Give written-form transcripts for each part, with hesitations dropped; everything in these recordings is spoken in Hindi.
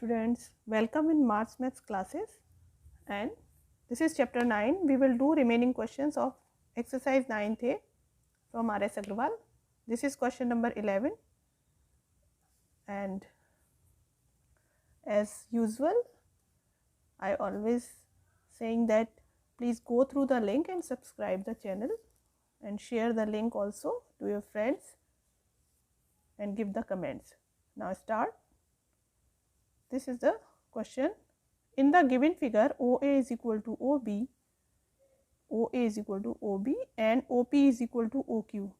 students, welcome in March Maths classes, and this is chapter 9. We will do remaining questions of exercise 9th from R.S. Agrawal. This is question number 11, and as usual I always saying that please go through the link and subscribe the channel and share the link also to your friends and give the comments. Now start. This is the question. In the given figure, OA is equal to OB, OA is equal to OB and OP is equal to OQ.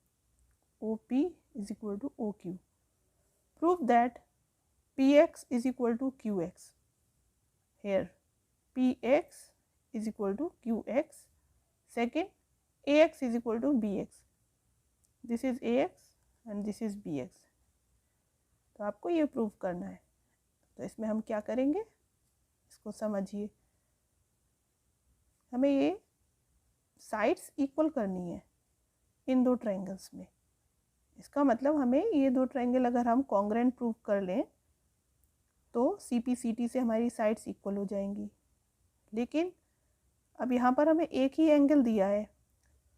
OP is equal to OQ. Prove that PX is equal to QX. Here PX is equal to QX. Second, AX is equal to BX. This is AX and this is BX. तो आपको ये प्रूव करना है. तो इसमें हम क्या करेंगे, इसको समझिए. हमें ये साइड्स इक्वल करनी है इन दो ट्रायंगल्स में. इसका मतलब हमें ये दो ट्रायंगल अगर हम कॉन्ग्रेंट प्रूव कर लें तो CPCT से हमारी साइड्स इक्वल हो जाएंगी. लेकिन अब यहाँ पर हमें एक ही एंगल दिया है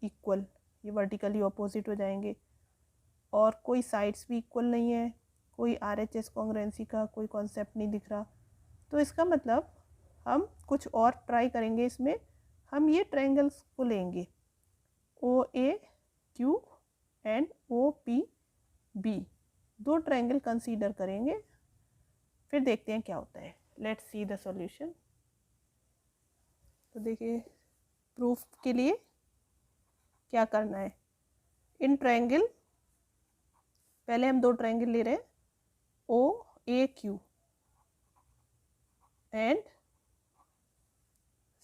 इक्वल, ये वर्टिकली ऑपोजिट हो जाएंगे और कोई साइड्स भी इक्वल नहीं है, कोई RHS कॉन्ग्रुएंसी का कोई कॉन्सेप्ट नहीं दिख रहा. तो इसका मतलब हम कुछ और ट्राई करेंगे. इसमें हम ये ट्रायंगल्स को लेंगे OAQ एंड OPB, दो ट्रायंगल कंसीडर करेंगे, फिर देखते हैं क्या होता है. Let's see the solution. तो देखिए प्रूफ के लिए क्या करना है. इन ट्रायंगल पहले हम दो ट्रायंगल ले रहे हैं OAQ and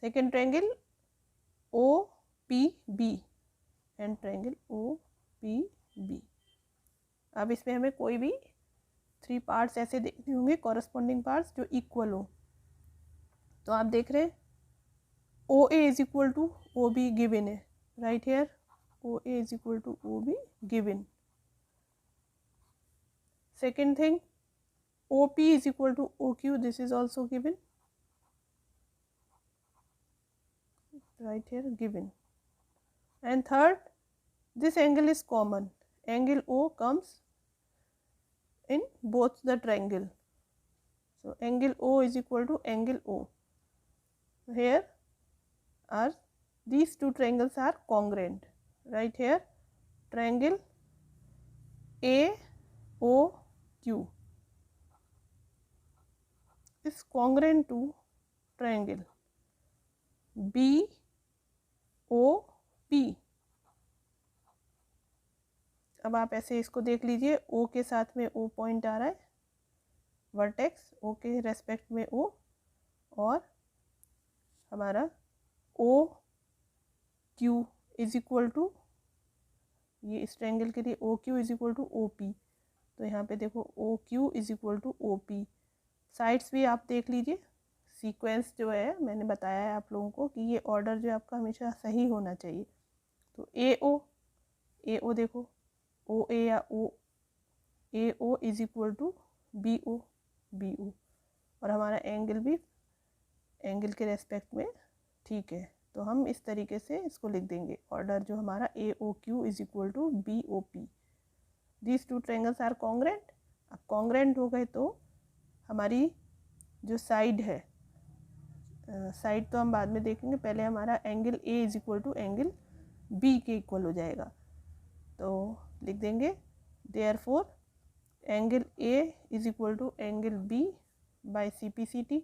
second triangle OPB and triangle OPB. अब इसमें हमें कोई भी 3 पार्ट्स ऐसे देखने होंगे, कॉरस्पॉन्डिंग पार्ट्स जो इक्वल हो. तो आप देख रहे हैं OA is equal to OB given है, right here OA is equal to OB given. Second thing, OP is equal to OQ, this is also given, right here given. And third, this angle is common, angle O comes in both the triangle. So angle O is equal to angle O. Here are these two triangles are congruent, right here triangle AOQ is congruent to triangle BOP. अब आप ऐसे इसको देख लीजिए, O के साथ में O पॉइंट आ रहा है, वर्टेक्स O के रेस्पेक्ट में O, और हमारा OQ इज इक्वल टू, ये इस ट्रायंगल के लिए OQ is equal to OP. तो यहाँ पे देखो OQ is equal to OP. Sides भी आप देख लीजिए, सीक्वेंस जो है मैंने बताया है आप लोगों को कि ये ऑर्डर जो आपका हमेशा सही होना चाहिए. तो AO देखो OA या AO is equal to BO, और हमारा एंगल भी एंगल के रेस्पेक्ट में ठीक है. तो हम इस तरीके से इसको लिख देंगे, ऑर्डर जो हमारा AOQ is equal to BOP. These two triangles are congruent. अब कॉन्ग्रेंट हो गए तो हमारी जो साइड है, साइड तो हम बाद में देखेंगे, पहले हमारा angle A is equal to angle B के इक्वल हो जाएगा. तो लिख देंगे therefore angle A is equal to angle B by CPCT.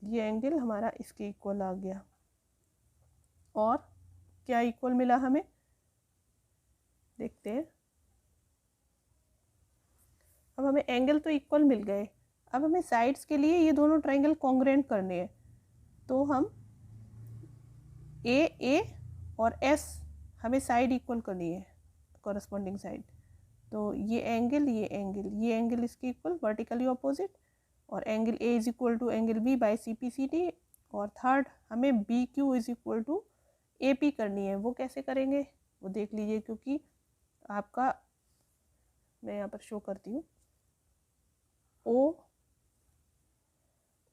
ये एंगल हमारा इसके इक्वल आ गया. और क्या इक्वल मिला हमें, देखते हैं. अब हमें एंगल तो इक्वल मिल गए, अब हमें साइड्स के लिए ये दोनों ट्रायंगल कॉन्ग्रुएंट करने हैं. तो हम A और S हमें साइड इक्वल करनी है, कॉरस्पॉन्डिंग साइड. तो ये एंगल इसके इक्वल वर्टिकली ऑपोजिट, और angle A is equal to angle B by CPCT. और थर्ड हमें BQ is equal to AP करनी है. वो कैसे करेंगे वो देख लीजिए, क्योंकि आपका मैं यहाँ पर शो करती हूँ। O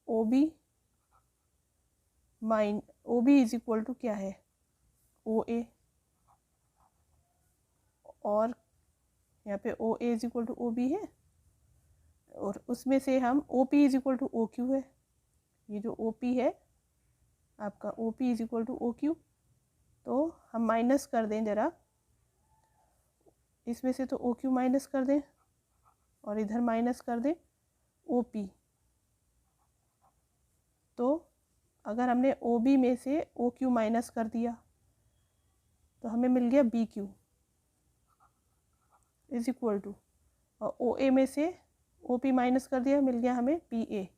O B is equal to क्या है, ओ ए, और यहाँ पे O A is equal to O B है, और उसमें से हम O P is equal to O Q है। ये जो ओ पी है आपका, O P is equal to O Q, तो हम माइनस कर दें ज़रा, इसमें से तो ओ क्यू माइनस कर दें और इधर माइनस कर दें ओ पी। तो अगर हमने ओ बी में से ओ क्यू माइनस कर दिया तो हमें मिल गया B Q is equal to, और ओ ए में से ओ पी माइनस कर दिया, मिल गया हमें पी ए,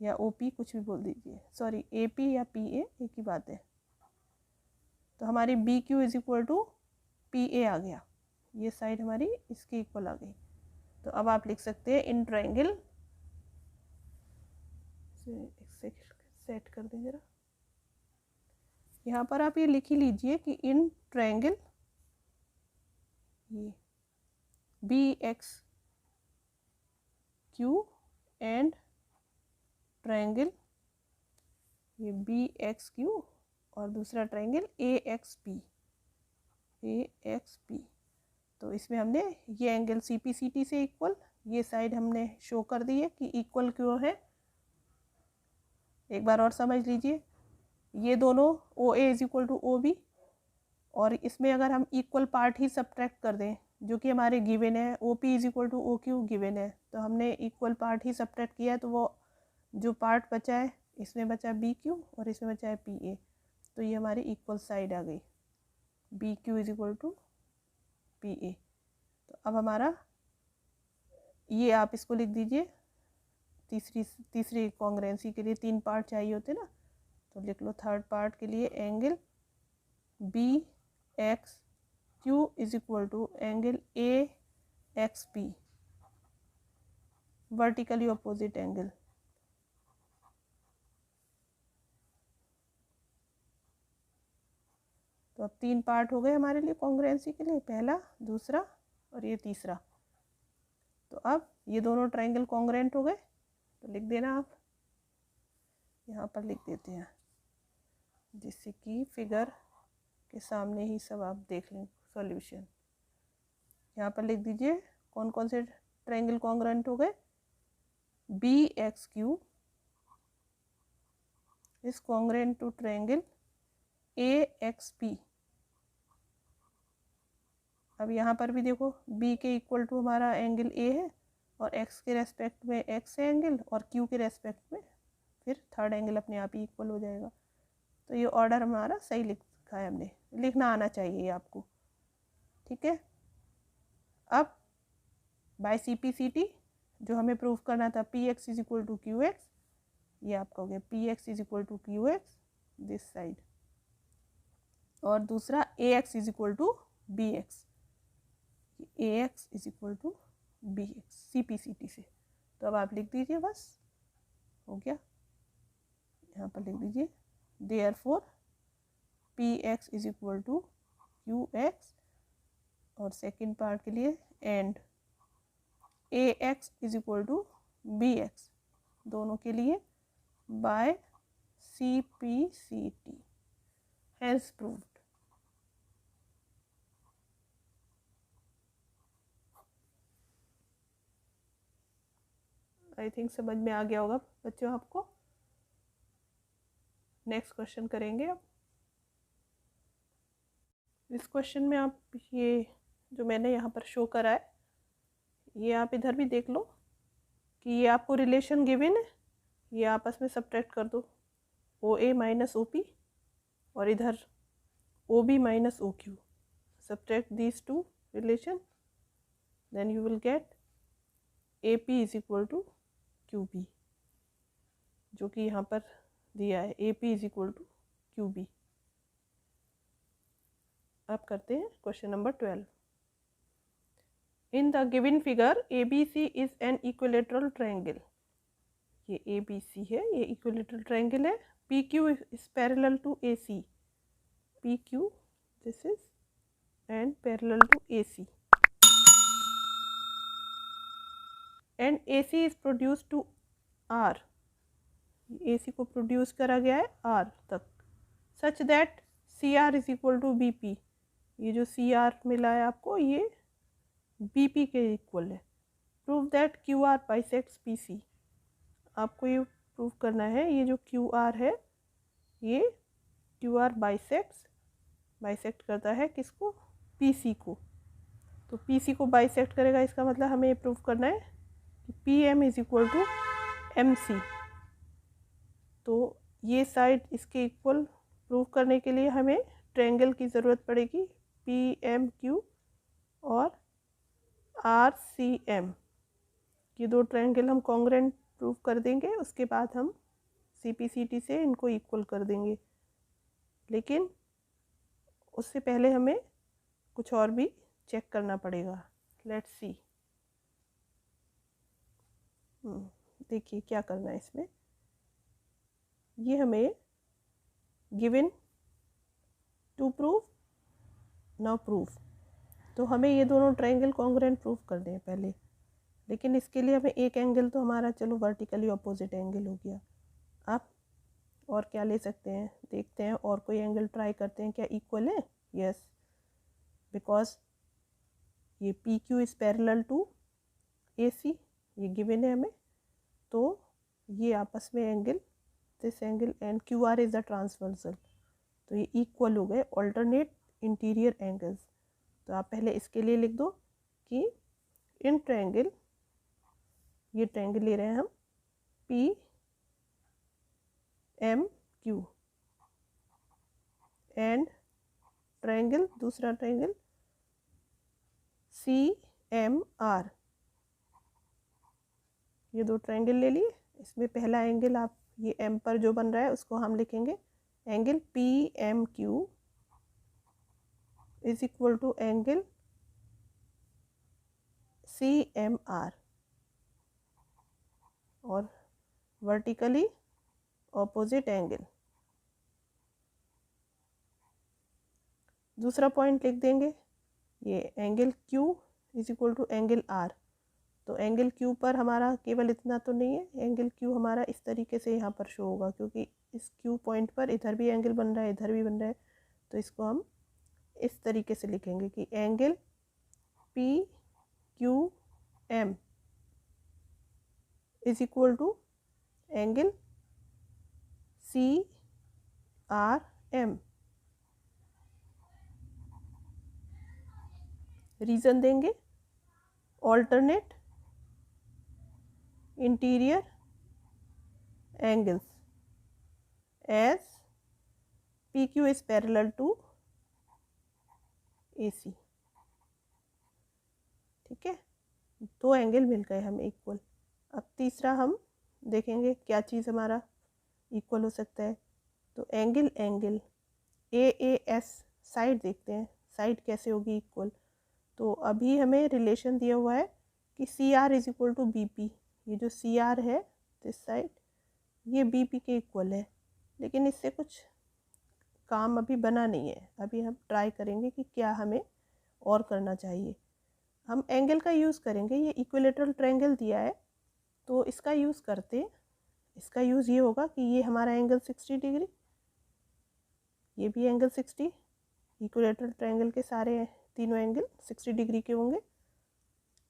या ओ पी कुछ भी बोल दीजिए, सॉरी ए पी या पी ए एक ही बात है। तो हमारी B Q is equal to P A आ गया, ये साइड हमारी इसके इक्वल आ गई। तो अब आप लिख सकते हैं इन ट्रायंगल, सेट कर दें जरा, यहाँ पर आप ये लिख ही लीजिए कि इन ट्रायंगल ये B X Q and triangle ये बी एक्स क्यू और दूसरा ट्रायंगल ए एक्स पी, तो इसमें हमने ये angle C P C T से इक्वल, ये साइड हमने शो कर दी है कि इक्वल क्यों है। एक बार और समझ लीजिए, ये दोनों O A is equal to O B, और इसमें अगर हम इक्वल पार्ट ही सब्ट्रैक्ट कर दें जो कि हमारे गिवन है, O P is equal to O Q given है, तो हमने इक्वल पार्ट ही सब्ट्रैक्ट किया है, तो वो जो पार्ट बचा है, इसमें बचा बी क्यू और इसमें बचा है पी ए, तो ये हमारी इक्वल साइड आ गई, B Q is equal to P A. तो अब हमारा ये आप इसको लिख दीजिए, तीसरी कॉन्ग्रुएंसी के लिए 3 पार्ट चाहिए होते ना, तो लिख लो थर्ड पार्ट के लिए angle B X Q is equal to angle A X P, vertically opposite angle. तो अब 3 पार्ट हो गए हमारे लिए कॉन्ग्रुएंसी के लिए, पहला, दूसरा और ये तीसरा। तो अब ये दोनों ट्रायंगल कॉन्ग्रुएंट हो गए, तो लिख देना आप, यहाँ पर लिख देते हैं, जिससे कि फिगर के सामने ही सब आप देख लें सॉल्यूशन। यहाँ पर लिख दीजिए कौन कौन से ट्रायंगल कॉन्ग्रुएंट हो गए, B X Q is congruent to triangle A X P. अब यहाँ पर भी देखो b के इक्वल टू हमारा एंगल a है, और x के रेस्पेक्ट में x है एंगल, और q के रेस्पेक्ट में फिर थर्ड एंगल अपने आप ही इक्वल हो जाएगा। तो ये ऑर्डर हमारा सही लिखा है हमने, लिखना आना चाहिए आपको, ठीक है। अब by C P C T जो हमें प्रूव करना था, P X is equal to Q X, ये आपका हो गया P X is equal to Q X this side, और दूसरा A X is equal to B X, A X is equal to B X C P C T से। तो अब आप लिख दीजिए, बस हो गया, यहाँ पर लिख दीजिए therefore P X is equal to Q X, और सेकेंड पार्ट के लिए and A X is equal to B X, दोनों के लिए by C P C T, hence proved. I think समझ में आ गया होगा बच्चों आपको। नेक्स्ट क्वेश्चन करेंगे अब। इस क्वेश्चन में आप ये जो मैंने यहाँ पर शो करा है, ये आप इधर भी देख लो कि ये आपको रिलेशन गिवन है, ये आपस में सब्ट्रैक्ट कर दो, ओ ए माइनस ओ पी, और इधर O B minus O Q, subtract these two relation, then you will get A P is equal to Q B, जो कि यहाँ पर दिया है A P is equal to Q B. अब करते हैं question number 12। In the given figure A B C is an equilateral triangle, ये ए बी सी है, ये इक्विलेटरल ट्रायंगल है, P Q is parallel to A C, P Q this is and parallel to A C. And A C is produce to R, A C को प्रोड्यूस करा गया है आर तक, such that C R is equal to B P, ये जो सी आर मिला है आपको ये बी पी के इक्वल है। Prove that Q R bisects P C, आपको ये प्रूव करना है ये जो क्यू आर है ये क्यू आर बाइसेक्ट करता है किसको, पी सी को। तो पी सी को बाइसेक्ट करेगा, इसका मतलब हमें ये प्रूव करना है कि P M is equal to M C. तो ये साइड इसके इक्वल प्रूव करने के लिए हमें ट्रायंगल की ज़रूरत पड़ेगी, पी एम क्यू और आर सी एम, ये दो ट्रायंगल हम कॉन्ग्रुएंट प्रूव कर देंगे, उसके बाद हम सी पी सी टी से इनको इक्वल कर देंगे। लेकिन उससे पहले हमें कुछ और भी चेक करना पड़ेगा। लेट्स सी, देखिए क्या करना है इसमें। ये हमें given to prove, now proof, तो हमें ये दोनों ट्रायंगल कॉन्ग्रुएंट प्रूव करने हैं पहले। लेकिन इसके लिए हमें एक एंगल तो हमारा चलो वर्टिकली अपोजिट एंगल हो गया। आप और क्या ले सकते हैं, देखते हैं और कोई एंगल ट्राई करते हैं क्या इक्वल है। यस, बिकॉज ये P Q is parallel to A C, ये गिवन है हमें, तो ये आपस में angle, this angle and Q R is the transversal, तो ये इक्वल हो गए ऑल्टरनेट इंटीरियर एंगल्स। तो आप पहले इसके लिए लिख दो कि इन ट्रायंगल, ये ट्रायंगल ले रहे हैं हम P M Q and triangle, दूसरा ट्रायंगल सी एम आर, ये दो ट्रायंगल ले लिए। इसमें पहला एंगल आप ये एम पर जो बन रहा है उसको हम लिखेंगे angle P M Q is equal to angle C M R, और वर्टिकली ऑपोजिट एंगल। दूसरा पॉइंट लिख देंगे ये angle Q is equal to angle R। तो एंगल Q पर हमारा केवल इतना तो नहीं है, एंगल Q हमारा इस तरीके से यहाँ पर शो होगा, क्योंकि इस Q पॉइंट पर इधर भी एंगल बन रहा है इधर भी बन रहा है, तो इसको हम इस तरीके से लिखेंगे कि angle P Q M is equal to angle C R M. Reason देंगे alternate interior angles as P Q is parallel to A C. ठीक है, दो एंगल मिल गए हमें इक्वल। अब तीसरा हम देखेंगे क्या चीज़ हमारा इक्वल हो सकता है। तो एंगल ए एस साइड देखते हैं, साइड कैसे होगी इक्वल। तो अभी हमें रिलेशन दिया हुआ है कि C R is equal to B P, ये जो सी आर है दिस साइड ये बी पी के इक्वल है, लेकिन इससे कुछ काम अभी बना नहीं है। अभी हम ट्राई करेंगे कि क्या हमें और करना चाहिए। हम एंगल का यूज़ करेंगे, ये इक्विलेटरल ट्रायंगल दिया है तो इसका यूज़ करते हैं। इसका यूज़ ये होगा कि ये हमारा एंगल 60 डिग्री, ये भी एंगल 60, इक्विलेटरल ट्रायंगल के सारे तीनों एंगल 60 डिग्री के होंगे।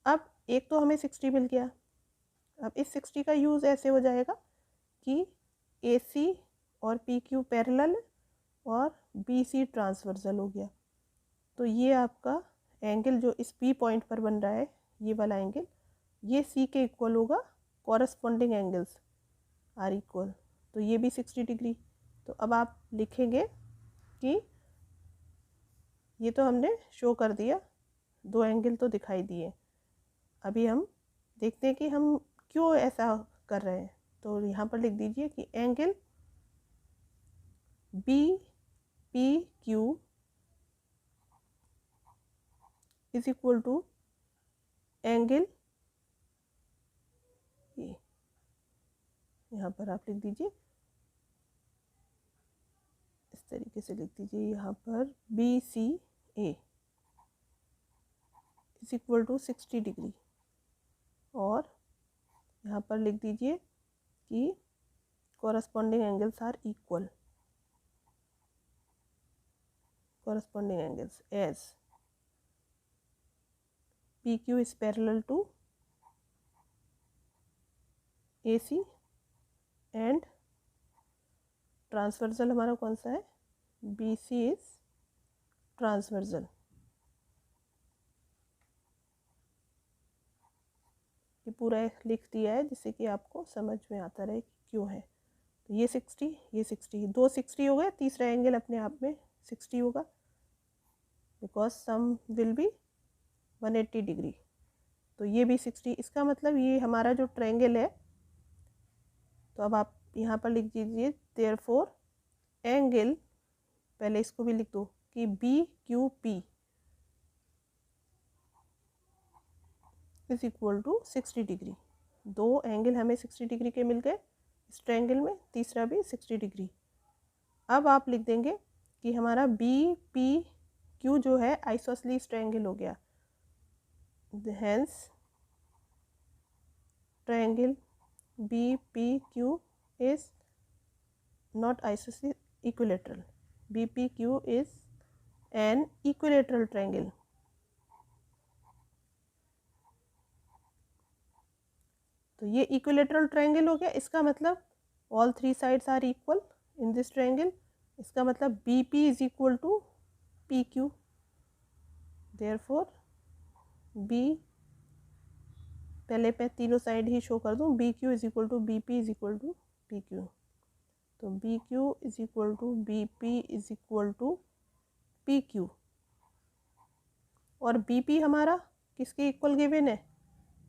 अब एक तो हमें 60 मिल गया, अब इस 60 का यूज़ ऐसे हो जाएगा कि ए सी और पी क्यू पैरेलल और बी सी ट्रांसवर्सल हो गया। तो ये आपका एंगल जो इस पी पॉइंट पर बन रहा है ये वाला एंगल, ये सी के इक्वल होगा, कॉरस्पॉन्डिंग एंगल्स आर इक्वल, तो ये भी 60 डिग्री। तो अब आप लिखेंगे कि ये तो हमने शो कर दिया, दो एंगल तो दिखाई दिए। अभी हम देखते हैं कि हम क्यों ऐसा कर रहे हैं। तो यहाँ पर लिख दीजिए कि angle B P Q is equal to angle, ये यहाँ पर आप लिख दीजिए, इस तरीके से लिख दीजिए यहाँ पर B C A is equal to 60 degree, और यहाँ पर लिख दीजिए कि corresponding angles are equal. Corresponding angles as PQ is parallel to AC and transversal हमारा कौन सा है, BC is ट्रांसवर्सल। ये पूरा लिख दिया है जिससे कि आपको समझ में आता रहे कि क्यों है। तो ये 60, ये 60, दो 60 हो गए, तीसरा एंगल अपने आप में 60 होगा because sum will be 180 degree. तो ये भी 60, इसका मतलब ये हमारा जो ट्रायंगल है, तो अब आप यहाँ पर लिख दीजिए देयरफॉर एंगल, पहले इसको भी लिख दो कि BQP is equal to 60 degree. दो एंगल हमें 60 डिग्री के मिल गए इस ट्रायंगल में, तीसरा भी 60 डिग्री। अब आप लिख देंगे कि हमारा BPQ जो है आइसोसेलेस ट्रायंगल हो गया, hence triangle BPQ is not isosceles equilateral. BPQ is an equilateral triangle. तो ये इक्विलेटरल ट्रायंगल हो गया, इसका मतलब all three sides are equal in this triangle. इसका मतलब BP is equal to PQ, therefore B, पहले मैं तीनों साइड ही शो कर दूं, BQ is equal to BP is equal to PQ। तो BQ is equal to BP is equal to PQ, और BP हमारा किसके इक्वल गिवन है,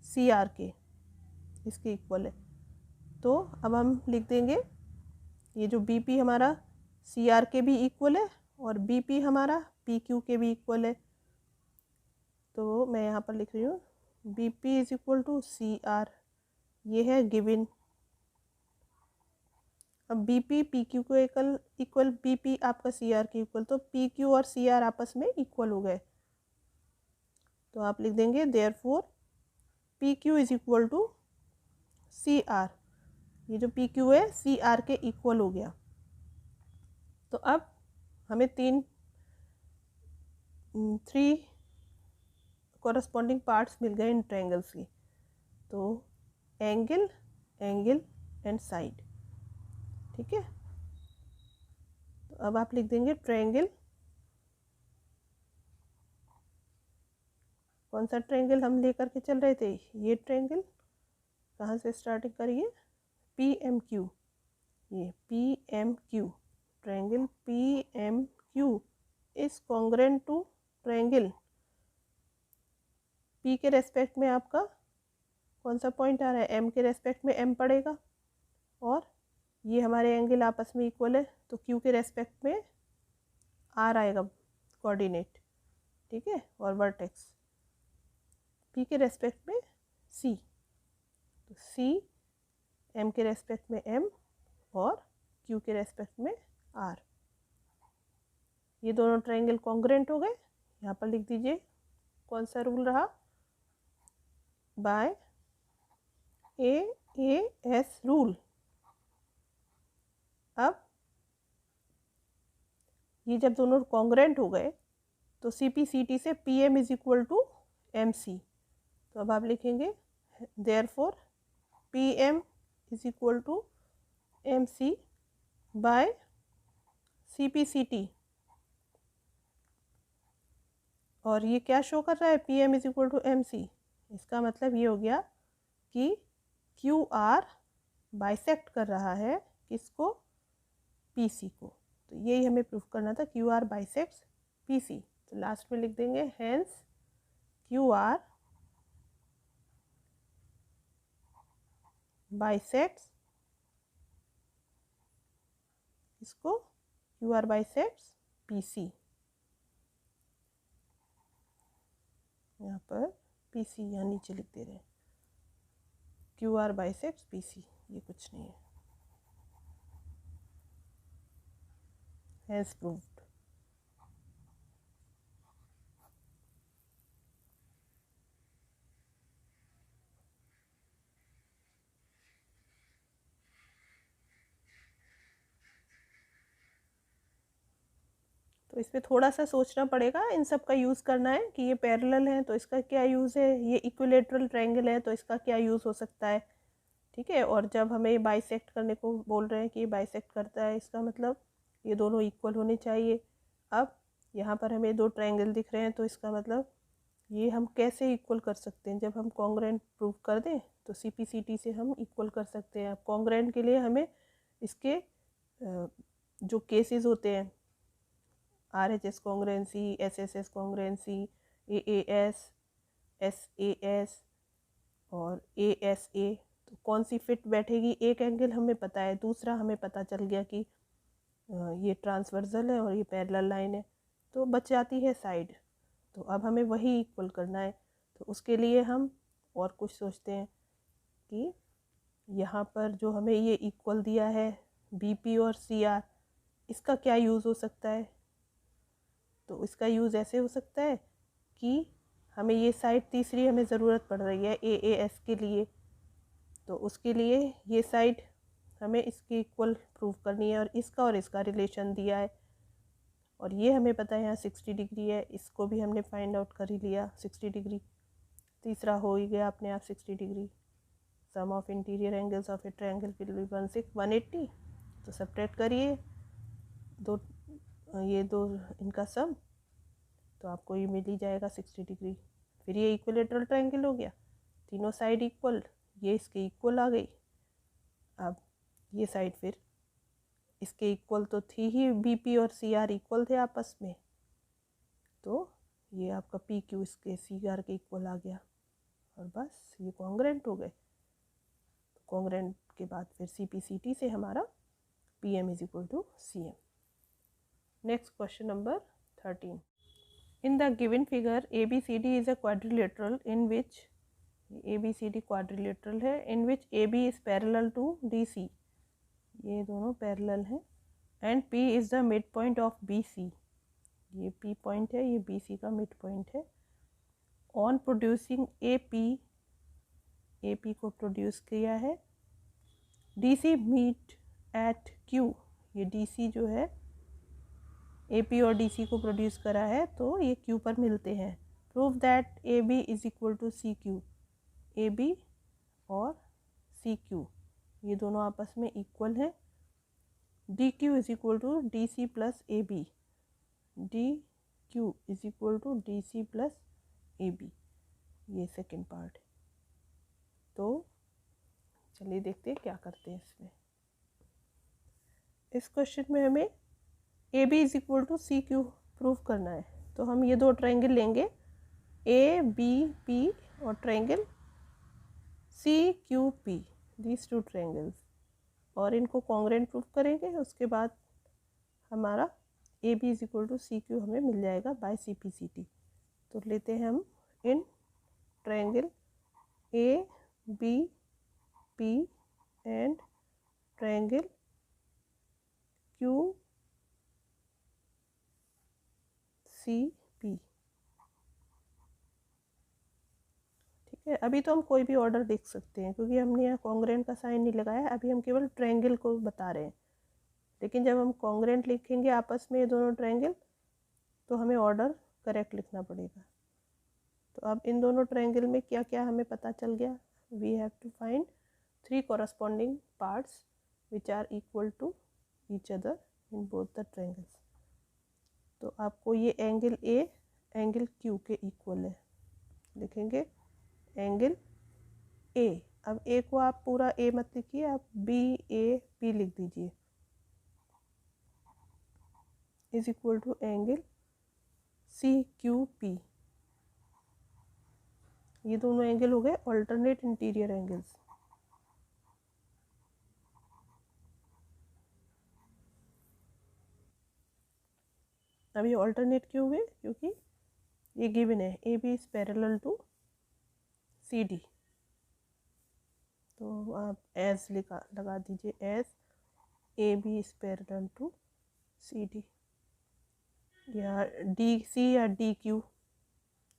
CR के, इसके इक्वल है। तो अब हम लिख देंगे ये जो BP हमारा CR के भी इक्वल है और BP हमारा PQ के भी इक्वल है। तो मैं यहाँ पर लिख रही हूँ BP is equal to CR, ये है गिवन। अब BP PQ को इक्वल, BP आपका CR के इक्वल, तो PQ और CR आपस में इक्वल हो गए। तो आप लिख देंगे therefore PQ is equal to CR, ये जो PQ है CR के इक्वल हो गया। तो अब हमें थ्री कॉरस्पॉन्डिंग पार्ट्स मिल गए इन ट्रायंगल्स की। तो एंगल, एंगल एंड साइड, ठीक है। तो अब आप लिख देंगे ट्रायंगल, कौन सा ट्रायंगल हम लेकर के चल रहे थे, ये ट्रायंगल, कहाँ से स्टार्टिंग करिए, PMQ, ये PMQ triangle PMQ is congruent to triangle P के रेस्पेक्ट में आपका कौन सा पॉइंट आ रहा है, M के रेस्पेक्ट में M पड़ेगा, और ये हमारे एंगल आपस में इक्वल है, तो Q के रेस्पेक्ट में R आएगा कोऑर्डिनेट, ठीक है, और वर्टेक्स P के रेस्पेक्ट में C, तो C M के रेस्पेक्ट में M और Q के रेस्पेक्ट में R। ये दोनों ट्रायंगल कॉन्ग्रेंट हो गए। यहाँ पर लिख दीजिए कौन सा रूल रहा, बाय AAS रूल। अब ये जब दोनों कॉन्ग्रेंट हो गए तो CP/CT से PM is equal to MC। तो अब आप लिखेंगे therefore PM is equal to MC by CP/CT, और ये क्या शो कर रहा है, PM is equal to MC। इसका मतलब ये हो गया कि QR बाइसेक्ट कर रहा है किसको, PC को। तो यही हमें प्रूफ करना था, QR बाइसेक्ट्स PC। तो लास्ट में लिख देंगे हेंस QR बाइसेक्ट्स इसको, QR बाइसेक्ट्स PC, यहाँ पर PC यहाँ नीचे लिख दे रहे हैं, QR बाइसेक्ट्स PC, ये कुछ नहीं है, हैज प्रूव्ड। तो इस पर थोड़ा सा सोचना पड़ेगा, इन सब का यूज़ करना है कि ये पैरेलल है तो इसका क्या यूज़ है, ये इक्विलेटरल ट्रायंगल है तो इसका क्या यूज़ हो सकता है, ठीक है। और जब हमें बाइसेक्ट करने को बोल रहे हैं कि ये बाइसेक्ट करता है, इसका मतलब ये दोनों इक्वल होने चाहिए। अब यहाँ पर हमें दो ट्रायंगल दिख रहे हैं तो इसका मतलब ये हम कैसे इक्वल कर सकते हैं, जब हम कॉन्ग्रेंट प्रूव कर दें तो CPCT से हम इक्वल कर सकते हैं। अब कॉन्ग्रेंट के लिए हमें इसके जो केसेस होते हैं, RHS कॉन्ग्रेंसी, SSS कॉन्ग्रेंसी, AAS, SAS और ASA, तो कौन सी फिट बैठेगी। एक एंगल हमें पता है, दूसरा हमें पता चल गया कि ये ट्रांसवर्सल है और ये पैरेलल लाइन है, तो बच जाती है साइड। तो अब हमें वही इक्वल करना है, तो उसके लिए हम और कुछ सोचते हैं कि यहाँ पर जो हमें ये इक्वल दिया है BP और CR, इसका क्या यूज़ हो सकता है। तो इसका यूज़ ऐसे हो सकता है कि हमें ये साइड तीसरी हमें ज़रूरत पड़ रही है AAS के लिए, तो उसके लिए ये साइड हमें इसकी इक्वल प्रूव करनी है, और इसका रिलेशन दिया है और ये हमें पता है यहाँ 60 डिग्री है, इसको भी हमने फाइंड आउट कर ही लिया 60 डिग्री, तीसरा हो ही गया अपने आप 60 डिग्री। Sum of interior angles of a triangle will be 180, तो सब्ट्रैक्ट करिए ये दो इनका सम, तो आपको ये मिल ही जाएगा 60 डिग्री। फिर ये इक्विलेटरल ट्रायंगल हो गया, तीनों साइड इक्वल, ये इसके इक्वल आ गई। अब ये साइड फिर इसके इक्वल तो थी ही, BP और CR इक्वल थे आपस में, तो ये आपका PQ इसके CR के इक्वल आ गया और बस ये कॉन्ग्रेंट हो गए। कॉन्ग्रेंट के बाद फिर CPCT से हमारा PM = CM। Next question number 13। In the given figure ABCD is a quadrilateral in which, ABCD quadrilateral है, in which AB is parallel to DC, ये दोनों पैरेलल हैं, and P is the mid point of BC, ये P पॉइंट है, ये BC का मिड पॉइंट है। ऑन प्रोड्यूसिंग AP को प्रोड्यूस किया है, DC मीट एट Q, ये DC जो है AP और DC को प्रोड्यूस करा है तो ये Q पर मिलते हैं। Prove that AB is equal to CQ, AB और CQ ये दोनों आपस में इक्वल हैं। DQ is equal to DC plus AB, DQ is equal to DC plus AB, ये सेकेंड पार्ट है। तो चलिए देखते हैं क्या करते हैं इसमें। इस क्वेश्चन में हमें AB is equal to CQ prove करना है, तो हम ये दो ट्रायंगल लेंगे ABP और triangle CQP, these two triangles, और इनको कॉन्ग्रेंट प्रूव करेंगे। उसके बाद हमारा AB is equal to CQ हमें मिल जाएगा बाय CPCT। तो लेते हैं हम in triangle ABP and triangle QCP, ठीक है। अभी तो हम कोई भी ऑर्डर देख सकते हैं क्योंकि हमने यहाँ कॉन्ग्रेंट का साइन नहीं लगाया, अभी हम केवल ट्रायंगल को बता रहे हैं, लेकिन जब हम कॉन्ग्रेंट लिखेंगे आपस में ये दोनों ट्रायंगल तो हमें ऑर्डर करेक्ट लिखना पड़ेगा। तो अब इन दोनों ट्रायंगल में क्या क्या हमें पता चल गया, we have to find 3 corresponding parts which are equal to each other in both the triangles. तो आपको ये एंगल A एंगल Q के इक्वल है, लिखेंगे एंगल A। अब A को आप पूरा A मत लिखिए, आप BAP लिख दीजिए, is equal to angle CQP। ये दोनों एंगल हो गए ऑल्टरनेट इंटीरियर एंगल्स। अब ये ऑल्टरनेट क्यों हुए, क्योंकि ये गिवन है AB is parallel to CD, तो आप एज लगा दीजिए, as AB is parallel to CD, या DC या DQ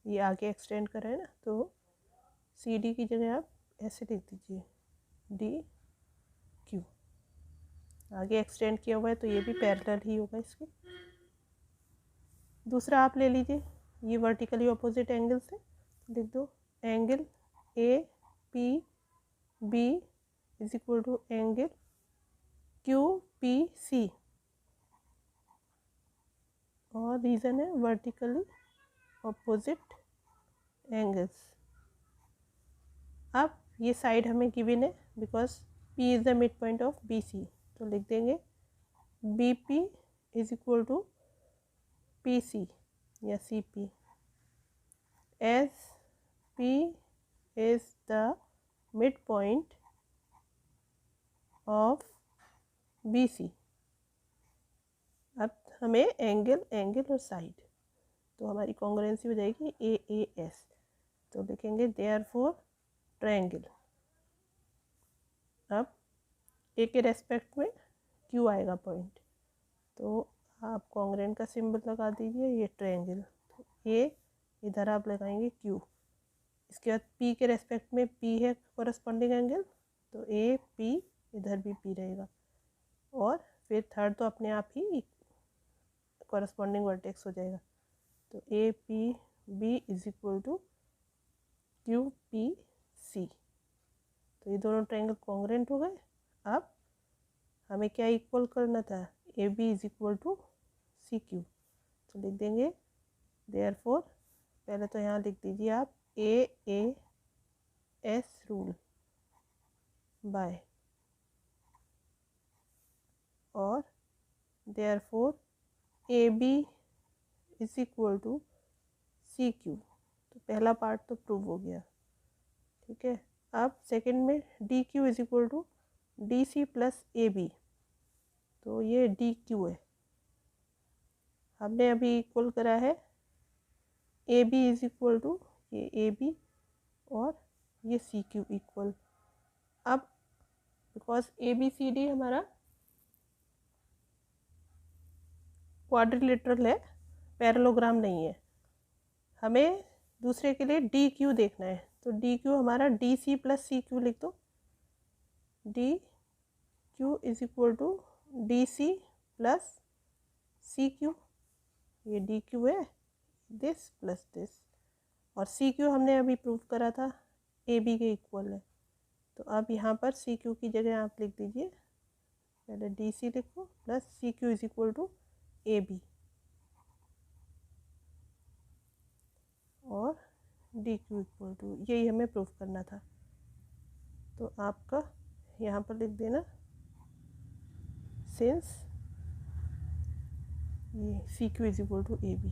ये आगे एक्सटेंड कर रहे हैं ना, तो CD की जगह आप ऐसे लिख दीजिए DQ, आगे एक्सटेंड किया हुआ है तो ये भी पैरेलल ही होगा इसके। दूसरा आप ले लीजिए, ये वर्टिकली ऑपोजिट एंगल से लिख दो, angle A P B is equal to angle Q P C, और रीज़न है वर्टिकली ऑपोजिट एंगल्स। अब ये साइड हमें गिवन है because P is the mid point of BC, तो लिख देंगे BP is equal to PC या CP, as P is the midpoint of BC। अब हमें एंगल और साइड, तो हमारी कॉन्ग्रुएंसी हो जाएगी AAS, तो लिखेंगे देयरफॉर ट्रायंगल। अब ए के रेस्पेक्ट में Q आएगा पॉइंट, तो आप कॉन्ग्रुएंट का सिंबल लगा दीजिए, ये ट्रायंगल, तो ए इधर आप लगाएंगे Q, इसके बाद P के रेस्पेक्ट में P है कॉरस्पॉन्डिंग एंगल, तो AP इधर भी P रहेगा, और फिर थर्ड तो अपने आप ही कॉरस्पॉन्डिंग वर्टेक्स हो जाएगा, तो APB is equal to QPC। तो ये दोनों ट्रायंगल कॉन्ग्रुएंट हो गए। अब हमें क्या इक्वल करना था, AB is equal to CQ, तो लिख देंगे देयरफॉर, पहले तो यहाँ लिख दीजिए आप AAS रूल बाय, और therefore AB is equal to CQ, तो पहला पार्ट तो प्रूव हो गया, ठीक है। अब सेकंड में DQ is equal to DC plus AB, तो ये DQ है, हमने अभी इक्वल करा है AB इज इक्वल टू ये AB और ये CQ इक्वल। अब बिकॉज ABCD हमारा क्वाड्रिलेटरल है, पैरेललोग्राम नहीं है, हमें दूसरे के लिए DQ देखना है, तो DQ हमारा DC प्लस CQ लिख दो, DQ is equal to DC plus CQ, ये DQ है दिस प्लस दिस, और CQ हमने अभी प्रूव करा था AB के इक्वल है, तो अब यहाँ पर CQ की जगह आप लिख दीजिए, पहले DC लिखो plus CQ is equal to AB, और DQ इक्वल टू, यही हमें प्रूव करना था, तो आपका यहाँ पर लिख देना सिंस ये CQ is equal to AB।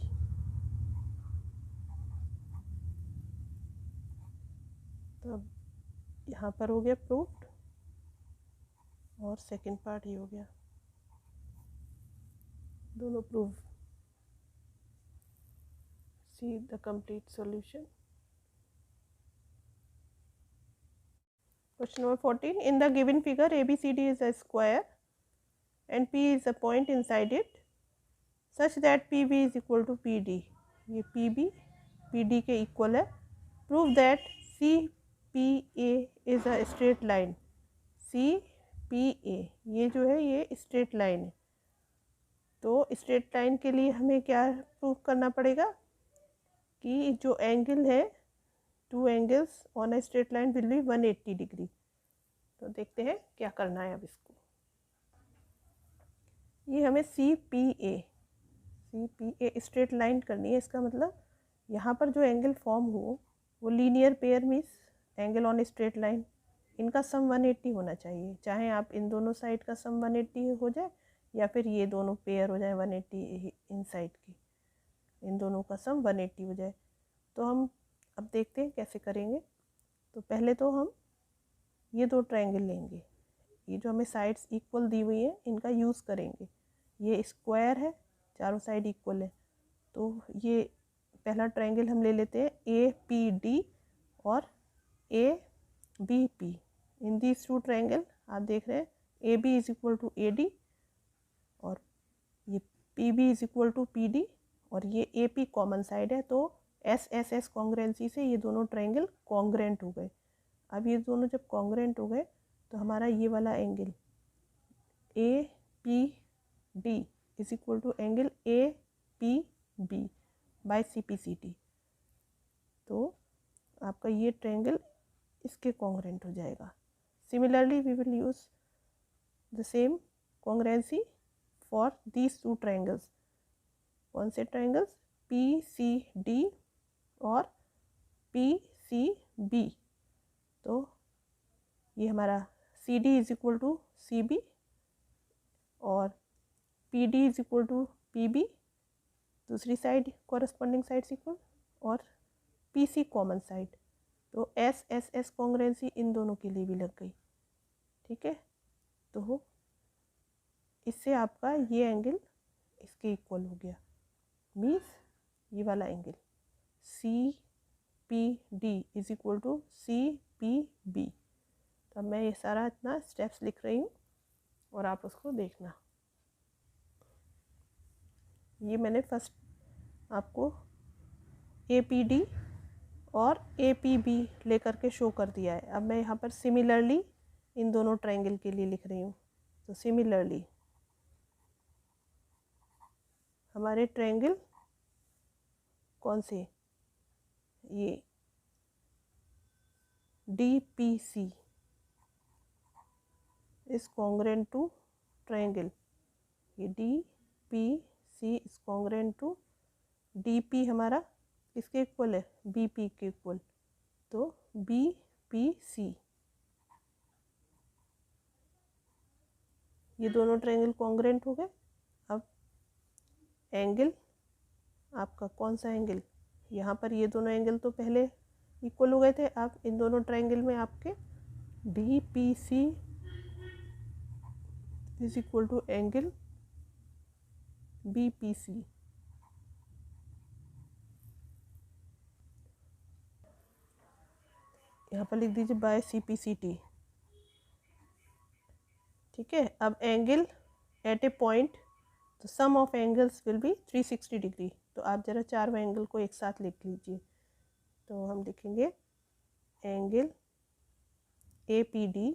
तो अब यहाँ पर हो गया प्रूव्ड, और सेकंड पार्ट ये हो गया, दोनों prove. See the complete solution. Question number 14. In the given figure, ABCD is a square and P is a point inside it such that PB is equal to PD. ये PB PD के equal है. Prove that CPA is a straight line. CPA ये जो है ये straight line है. तो straight line के लिए हमें क्या prove करना पड़ेगा कि जो angle है, two angles on a straight line will be 180 degree. तो देखते हैं क्या करना है अब इसको। ये हमें CPA स्ट्रेट लाइन करनी है, इसका मतलब यहाँ पर जो एंगल फॉर्म हो वो linear pair means angle on a straight line, इनका सम 180 होना चाहिए, चाहे आप इन दोनों साइड का सम 180 हो जाए या फिर ये दोनों पेयर हो जाए 180 इन साइड की, इन दोनों का सम 180 हो जाए। तो हम अब देखते हैं कैसे करेंगे। तो पहले तो हम ये दो ट्रायंगल लेंगे, ये जो हमें साइड्स इक्वल दी हुई है इनका यूज़ करेंगे। ये स्क्वायर है, चारों साइड इक्वल है, तो ये पहला ट्रायंगल हम ले लेते हैं APD और ABP। In these two triangle आप देख रहे हैं AB is equal to AD और ये PB is equal to PD और ये AP कॉमन साइड है, तो SSS कॉन्ग्रुएंसी से ये दोनों ट्रायंगल कॉन्ग्रुएंट हो गए। अब ये दोनों जब कॉन्ग्रुएंट हो गए तो हमारा ये वाला angle APD is equal to angle AP B by CPCT। तो आपका ये ट्रायंगल इसके कॉन्ग्रेंट हो जाएगा। Similarly we will use the same congruency for these two triangles. कौन से ट्रायंगल्स? PCD और PCB। तो ये हमारा CD is equal to CB और PD is equal to PB, दूसरी साइड कॉरस्पॉन्डिंग साइड्स इक्वल, और PC कॉमन साइड। तो SSS कॉन्ग्रेंसी इन दोनों के लिए भी लग गई। ठीक है, तो इससे आपका ये एंगल इसके इक्वल हो गया, मीन्स ये वाला angle CPD is equal to CPB। तो अब मैं ये सारा इतना स्टेप्स लिख रही हूँ और आप उसको देखना। ये मैंने फर्स्ट आपको APD और APB लेकर के शो कर दिया है। अब मैं यहाँ पर सिमिलरली इन दोनों ट्रायंगल के लिए लिख रही हूँ। तो सिमिलरली हमारे ट्रायंगल कौन से? ये DPC is congruent to triangle, ये DPC is congruent to DP हमारा किसके इक्वल है? BP के इक्वल। तो BPC, ये दोनों ट्रायंगल कॉन्ग्रेंट हो गए। अब एंगल आपका कौन सा एंगल? यहाँ पर ये दोनों एंगल तो पहले इक्वल हो गए थे। अब इन दोनों ट्रायंगल में आपके DPC is equal to angle BPC। यहाँ पर लिख दीजिए बाय CPCT। ठीक है, अब एंगल एट ए पॉइंट, तो sum of angles will be 360 degree. तो आप जरा चारों एंगल को एक साथ लिख लीजिए। तो हम लिखेंगे angle APD,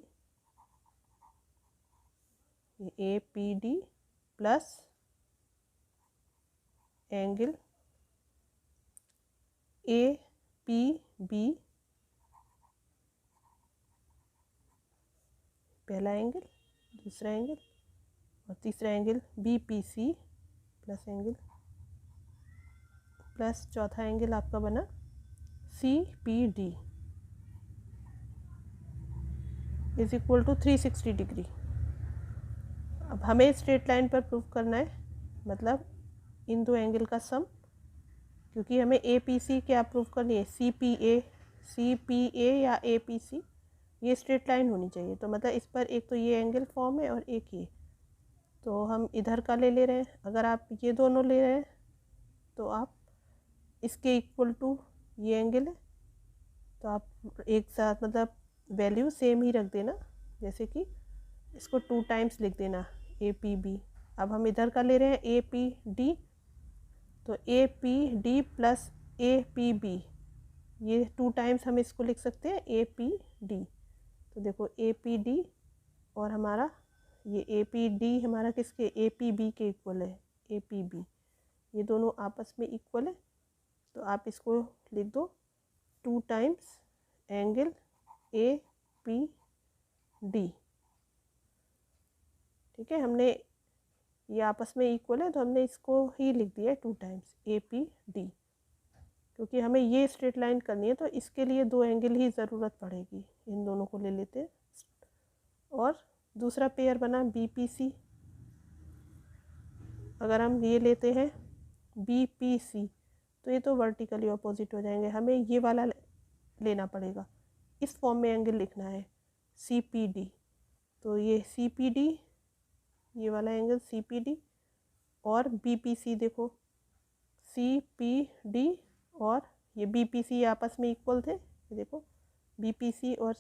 APD plus angle APB, पहला एंगल, दूसरा एंगल, और तीसरा angle BPC plus angle plus चौथा एंगल आपका बना CPD is equal to 360 degree. अब हमें स्ट्रेट लाइन पर प्रूव करना है, मतलब इन दो एंगल का सम, क्योंकि हमें APC क्या प्रूव करनी है? CPA या APC, ये स्ट्रेट लाइन होनी चाहिए। तो मतलब इस पर एक तो ये एंगल फॉर्म है और एक ये, तो हम इधर का ले रहे हैं। अगर आप ये दोनों ले रहे हैं तो आप इसके इक्वल टू ये एंगल है, तो आप एक साथ मतलब वैल्यू सेम ही रख देना, जैसे कि इसको 2 टाइम्स लिख देना APB। अब हम इधर का ले रहे हैं APD, तो APD प्लस APB, ये 2 टाइम्स हम इसको लिख सकते हैं APD। तो देखो APD और हमारा ये APD हमारा किसके? APB के इक्वल है, APB, ये दोनों आपस में इक्वल है। तो आप इसको लिख दो 2 टाइम्स एंगल APD। ठीक है, हमने ये आपस में इक्वल है तो हमने इसको ही लिख दिया 2 टाइम्स APD, क्योंकि हमें ये स्ट्रेट लाइन करनी है तो इसके लिए 2 एंगल ही ज़रूरत पड़ेगी। इन दोनों को ले लेते हैं। और दूसरा पेयर बना BPC। अगर हम ये लेते हैं BPC तो ये तो वर्टिकली अपोजिट हो जाएंगे, हमें ये वाला लेना पड़ेगा। इस फॉर्म में एंगल लिखना है CPD। तो ये CPD, ये वाला एंगल CPD और BPC, देखो CPD और ये BPC आपस में इक्वल थे। ये देखो BPC और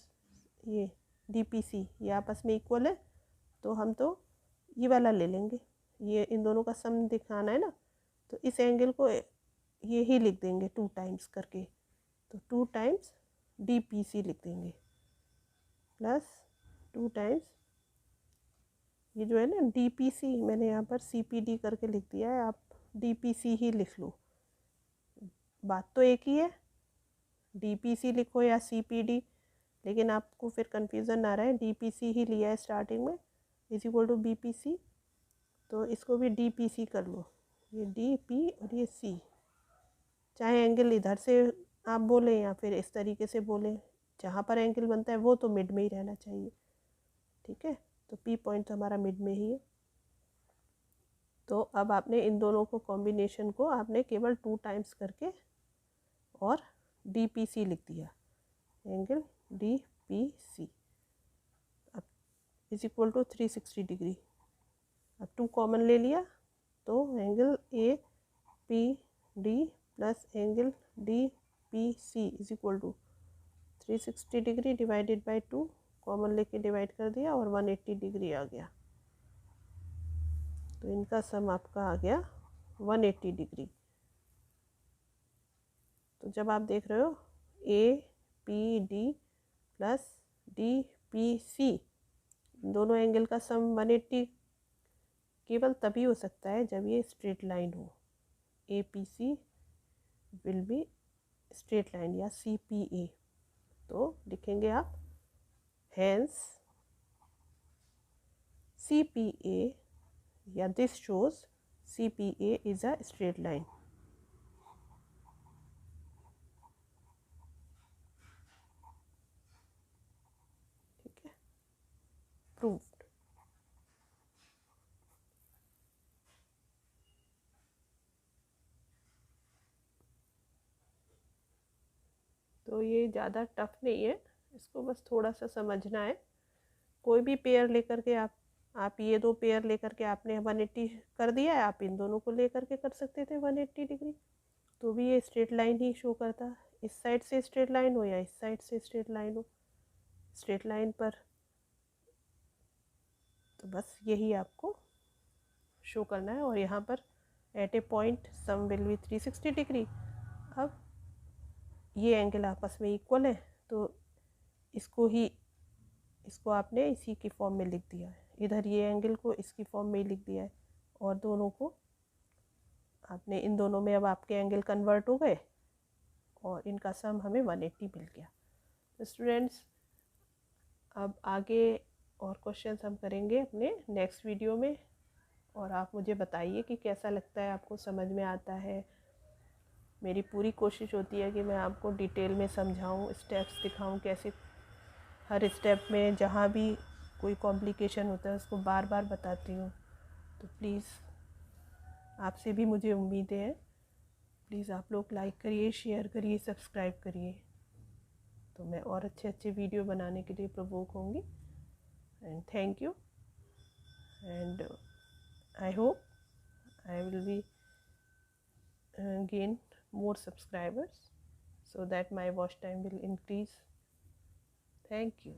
ये DPC ये आपस में इक्वल है, तो हम तो ये वाला ले लेंगे। ये इन दोनों का सम दिखाना है ना, तो इस एंगल को ये ही लिख देंगे 2 टाइम्स करके। तो 2 टाइम्स DPC लिख देंगे प्लस 2 टाइम्स ये जो है ना DPC, मैंने यहाँ पर CPD करके लिख दिया है, आप DPC ही लिख लो, बात तो एक ही है, DPC लिखो या CPD, लेकिन आपको फिर कंफ्यूजन ना रहे, DPC ही लिया है स्टार्टिंग में, इज इक्वल टू BPC, तो इसको भी DPC कर लो, ये DP और ये C, चाहे एंगल इधर से आप बोलें या फिर इस तरीके से बोलें, जहाँ पर एंगल बनता है वो तो मिड में ही रहना चाहिए, ठीक है। तो P पॉइंट तो हमारा मिड में ही है। तो अब आपने इन दोनों को कॉम्बिनेशन को आपने केवल 2 टाइम्स करके और DPC लिख दिया, एंगल DPC अब इज इक्वल टू 360 डिग्री। अब 2 कॉमन ले लिया तो angle APD plus angle DPC is equal to 360 degree divided by 2, common लेके डिवाइड कर दिया और 180 डिग्री आ गया, तो इनका सम आपका आ गया 180 डिग्री। तो जब आप देख रहे हो APD प्लस DPC, दोनों एंगल का सम 180 केवल तभी हो सकता है जब ये स्ट्रेट लाइन हो, APC will be straight line या CPA, तो लिखेंगे आप हेंस CPA या this shows CPA is a straight line. ठीक है, प्रूव्ड। तो ये ज़्यादा टफ नहीं है, इसको बस थोड़ा सा समझना है। कोई भी पेयर लेकर के आप ये 2 पेयर लेकर के आपने 180 कर दिया है, आप इन दोनों को लेकर के कर सकते थे 180 डिग्री, तो भी ये स्ट्रेट लाइन ही शो करता, इस साइड से स्ट्रेट लाइन हो या इस साइड से स्ट्रेट लाइन हो, स्ट्रेट लाइन पर। तो बस यही आपको शो करना है, और यहाँ पर at a point sum will be 360 degree. अब ये एंगल आपस में इक्वल है, तो इसको आपने इसी की फॉर्म में लिख दिया है, इधर ये एंगल को इसकी फॉर्म में ही लिख दिया है, और दोनों को आपने इन दोनों में अब आपके एंगल कन्वर्ट हो गए और इनका सम हमें 180 मिल गया। तो स्टूडेंट्स अब आगे और क्वेश्चंस हम करेंगे अपने नेक्स्ट वीडियो में, और आप मुझे बताइए कि कैसा लगता है, आपको समझ में आता है। मेरी पूरी कोशिश होती है कि मैं आपको डिटेल में समझाऊं, स्टेप्स दिखाऊं, कैसे हर स्टेप में जहाँ भी कोई कॉम्प्लिकेशन होता है उसको बार बार बताती हूँ। तो प्लीज़ आपसे भी मुझे उम्मीदें हैं, प्लीज़ आप लोग लाइक करिए, शेयर करिए, सब्सक्राइब करिए, तो मैं और अच्छे अच्छे वीडियो बनाने के लिए प्रोवोक होंगी। And thank you, and I hope I will be gain more subscribers so that my watch time will increase. Thank you.